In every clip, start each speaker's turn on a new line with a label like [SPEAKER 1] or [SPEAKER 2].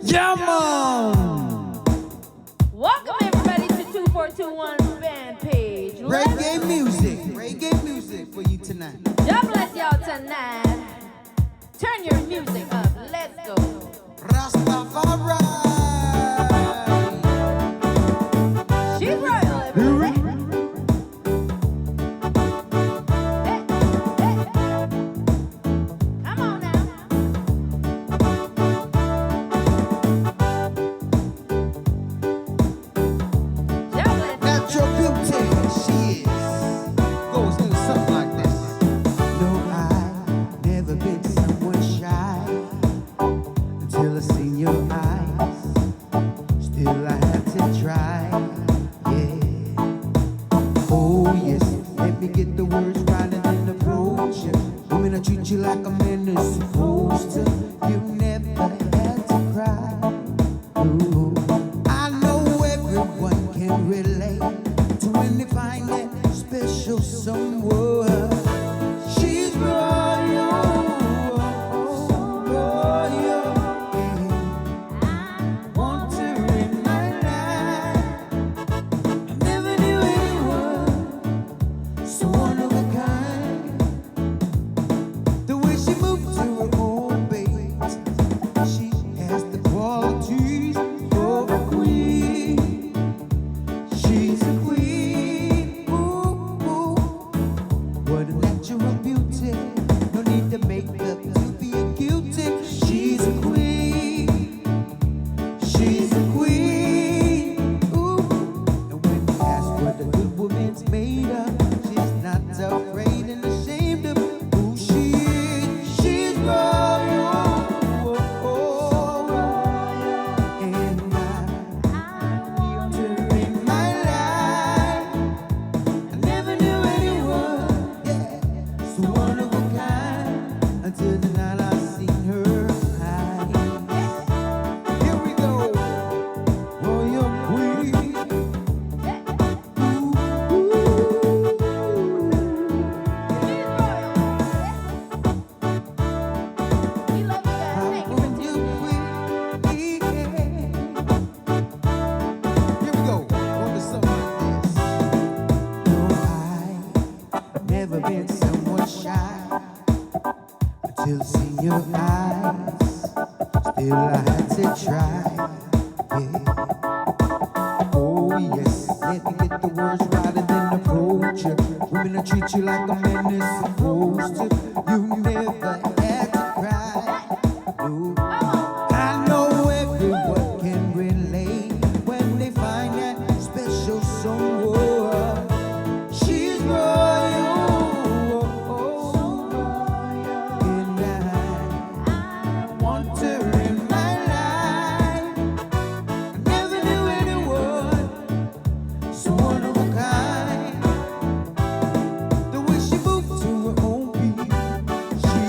[SPEAKER 1] Yeah, man!
[SPEAKER 2] Welcome everybody to 2421 fan page.
[SPEAKER 1] Reggae music for you tonight.
[SPEAKER 2] God bless y'all tonight. Turn your music up. Let's go.
[SPEAKER 1] Rastafari!
[SPEAKER 2] She's royal, everybody. Hey, hey. Come on now. God bless.
[SPEAKER 1] Natural beauty, she is. Goes into something like this. No, I've never been someone shy until I seen your eyes. Still, I had to try. Yeah. Oh, yes. Let me get the words right and then approach you. Women, I treat you like a man is supposed to. You never had to cry. Ooh. I know everyone can relate to when they find that special someone. She's royal, royal. I want her in my life. I never knew anyone so one of a kind. The way she moved to her own beat, she has the qualities of a queen. She's a queen. Ooh, ooh. What a natural beauty. No need to make up to be a cutie. She's a queen. She's a queen. Ooh. And when you ask what a good woman's made of, she's not afraid and ashamed of who she is. She's royal. And I need her in my life. I never knew anyone, yeah, so one of a kind until the night I seen her eyes. Here we go, royal queen.
[SPEAKER 2] She's royal. We love you guys. Thank you for tuning in.
[SPEAKER 1] Here we go, on to something like this. No, I've never been someone shy until I seen your eyes. Still, I had to try. Yeah. Oh, yes. Let me get the words right and then approach you. Women, I treat you like a man is supposed to. You never had to cry. No. I know everyone can relate when they find that special someone. She's royal. And I want her in my life. I never knew anyone so one of a kind. The way she moved to her own beat, she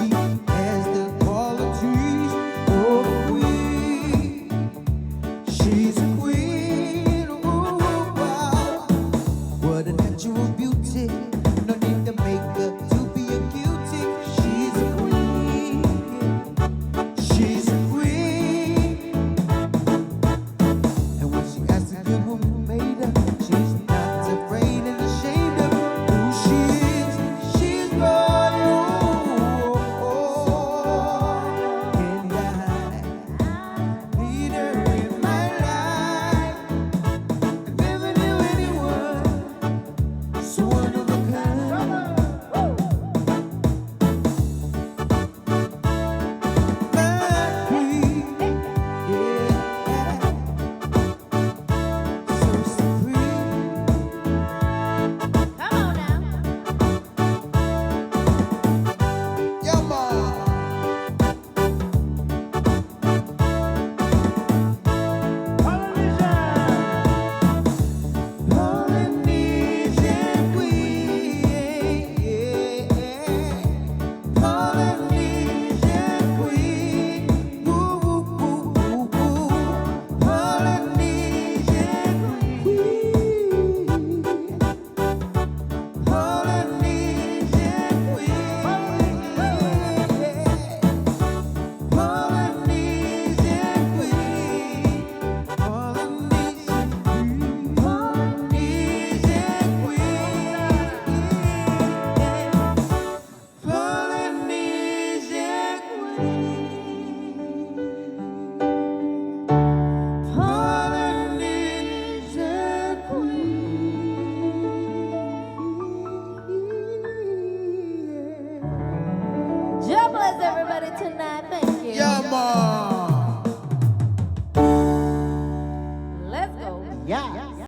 [SPEAKER 2] God bless everybody tonight. Thank you.
[SPEAKER 1] Yeah, man.